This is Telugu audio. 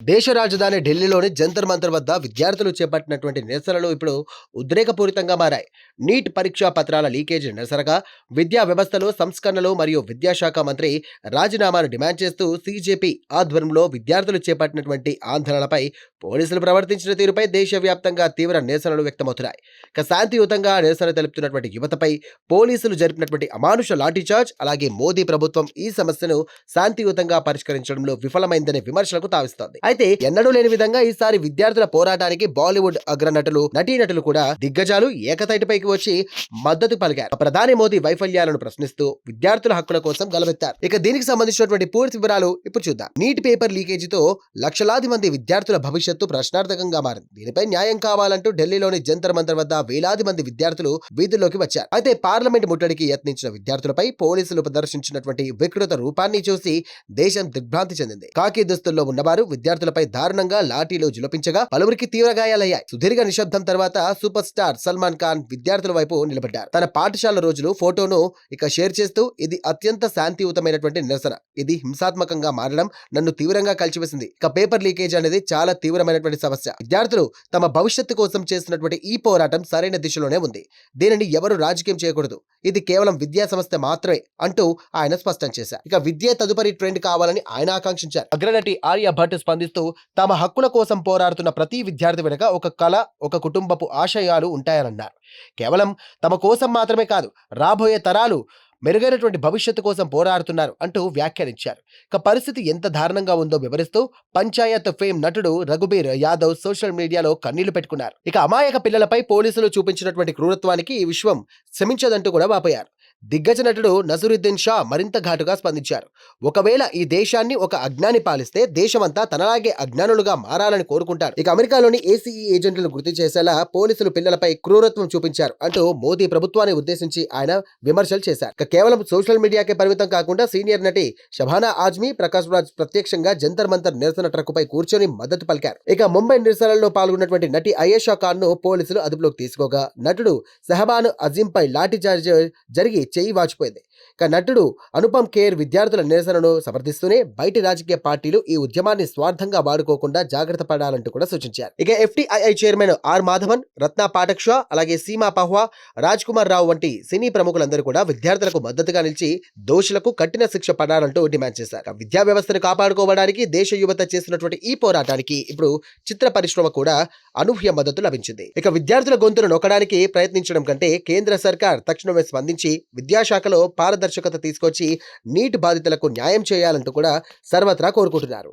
దేశ రాజధాని ఢిల్లీలోని జంతర్ మంతర్ వద్ద విద్యార్థులు చేపట్టినటువంటి నిరసనలు ఇప్పుడు ఉద్రేకపూరితంగా మారాయి. నీట్ పరీక్షా పత్రాల లీకేజీ నిరసనగా విద్యా వ్యవస్థలో సంస్కరణలు మరియు విద్యాశాఖ మంత్రి రాజీనామాను డిమాండ్ చేస్తూ సీజేపీ ఆధ్వర్యంలో విద్యార్థులు చేపట్టినటువంటి ఆందోళనపై పోలీసులు ప్రవర్తించిన తీరుపై దేశవ్యాప్తంగా తీవ్ర నిరసనలు వ్యక్తమవుతున్నాయి. శాంతియుతంగా నిరసన తెలుపుతున్నటువంటి యువతపై పోలీసులు జరిపినటువంటి అమానుష లాఠీచార్జ్, అలాగే మోదీ ప్రభుత్వం ఈ సమస్యను శాంతియుతంగా పరిష్కరించడంలో విఫలమైందనే విమర్శలకు తావిస్తోంది. అయితే ఎన్నడూ లేని విధంగా ఈసారి విద్యార్థుల పోరాటానికి బాలీవుడ్ అగ్రనటులు, నటీనటులు కూడా దిగ్గజాలు ఏకతాటిపైకి వచ్చి మద్దతు పలికారు. ప్రధాని మోదీ వైఫల్యాలను ప్రశ్నిస్తూ విద్యార్థుల హక్కుల కోసం గలమెత్తారు. ఇక దీనికి సంబంధించినటువంటి పూర్తి వివరాలు ఇప్పుడు చూద్దాం. నీట్ పేపర్ లీకేజీతో లక్షలాది మంది విద్యార్థుల భవిష్యత్తు ప్రశ్నార్థకంగా మారింది. దీనిపై న్యాయం కావాలంటూ ఢిల్లీలోని జంతర్ మంతర్ వద్ద వేలాది మంది విద్యార్థులు వీధుల్లోకి వచ్చారు. అయితే పార్లమెంట్ ముట్టడికి యత్నించిన విద్యార్థులపై పోలీసులు ప్రదర్శించినటువంటి వికృత రూపాన్ని చూసి దేశం దిగ్భ్రాంతి చెందింది. కాకి దుస్తుల్లో ఉన్నవారు విద్యార్థులపై దారుణంగా లాఠీలు జులపించగా పలువురికి తీవ్ర గాయాలయ్యాయి. సుదీర్ఘ నిశ్శబ్దం తర్వాత సూపర్ స్టార్ సల్మాన్ ఖాన్ విద్యార్థుల వైపు నిలబడ్డారు. తన పాఠశాల రోజులు ఫోటోను షేర్ చేస్తూ, ఇది అత్యంత శాంతియుతమైనటువంటి నిరసన, ఇది హింసాత్మకంగా మారడం నన్ను తీవ్రంగా కలిచివేసింది. పేపర్ లీకేజ్ అనేది చాలా తీవ్రమైనటువంటి సమస్య. విద్యార్థులు తమ భవిష్యత్తు కోసం చేస్తున్నటువంటి ఈ పోరాటం సరైన దిశలోనే ఉంది. దీనిని ఎవరు రాజకీయం చేయకూడదు. ఇది కేవలం విద్యా సంస్థ మాత్రమే అంటూ ఆయన స్పష్టం చేశారు. విద్య తదుపరి ట్రెండ్ కావాలని ఆయన ఆకాంక్షించారు. అగ్రనటి ఆర్య భట్ స్పందిస్తూ, తమ హక్కుల కోసం పోరాడుతున్న ప్రతి విద్యార్థి వెనుక ఒక కళ, ఒక కుటుంబపు ఆశయాలు ఉంటాయన్నారు. కేవలం తమ కోసం మాత్రమే కాదు, రాబోయే తరాలు మెరుగైనటువంటి భవిష్యత్తు కోసం పోరాడుతున్నారు అంటూ వ్యాఖ్యానించారు. పరిస్థితి ఎంత దారుణంగా ఉందో వివరిస్తూ పంచాయత్ ఫేమ్ నటుడు రఘుబీర్ యాదవ్ సోషల్ మీడియాలో కన్నీళ్లు పెట్టుకున్నారు. అమాయక పిల్లలపై పోలీసులు చూపించినటువంటి క్రూరత్వానికి ఈ విశ్వం క్షమించదంటూ కూడా వాపోయారు. దిగ్గజ నటుడు నజరుద్దీన్ షా మరింత ఘాటుగా స్పందించారు. ఒకవేళ ఈ దేశాన్ని ఒక అజ్ఞాని పాలిస్తే దేశమంతా తనలాగే అజ్ఞానులుగా మారాలని కోరుకుంటారు. అమెరికాలోని ఏసీఈ ఏజెంట్లను గుర్తు చేసేలా పోలీసులు పిల్లలపై క్రూరత్వం చూపించారు అంటూ మోదీ ప్రభుత్వాన్ని ఉద్దేశించి ఆయన విమర్శలు చేశారు. కేవలం సోషల్ మీడియాకే పరిమితం కాకుండా సీనియర్ నటి షబానా ఆజ్మీ, ప్రకాష్ రాజ్ ప్రత్యక్షంగా జంతర్ మంతర్ నిరసన ట్రక్కుపై కూర్చొని మద్దతు పలికారు. ముంబై నిరసనలో పాల్గొన్నటువంటి నటి అయేషా ఖాన్ ను పోలీసులు అదుపులోకి తీసుకోగా నటుడు షహబాన్ అజీంపై లాఠీచార్జ్ జరిగి చేయి వాచిపోయింది. నటుడు అనుపమ్ ఖేర్ విద్యార్థుల నిరసనను సమర్థిస్తూనే బయటి రాజకీయ పార్టీలు ఈ ఉద్యమాన్ని స్వార్థంగా వాడుకోకుండా జాగ్రత్త పడాలంటూ కూడా సూచించారు. FTII chairman R Madhavan, Ratna Pathak Shah, అలాగే సీమా పహ్వా, రాజ్ కుమార్ రావు వంటి సినీ ప్రముఖులందరూ కూడా విద్యార్థులకు మద్దతుగా నిలిచి దోషులకు కఠిన శిక్ష పడాలంటూ డిమాండ్ చేశారు. విద్యా వ్యవస్థను కాపాడుకోవడానికి దేశ యువత చేస్తున్నటువంటి ఈ పోరాటానికి ఇప్పుడు చిత్ర పరిశ్రమ కూడా అనూహ్య మద్దతు లభించింది. విద్యార్థుల గొంతును నొక్కడానికి ప్రయత్నించడం కంటే కేంద్ర సర్కార్ తక్షణమే స్పందించి విద్యాశాఖలో పారదర్శకత తీసుకొచ్చి నీట్ బాధితులకు న్యాయం చేయాలంటూ కూడా సర్వత్రా కోరుకుంటున్నారు.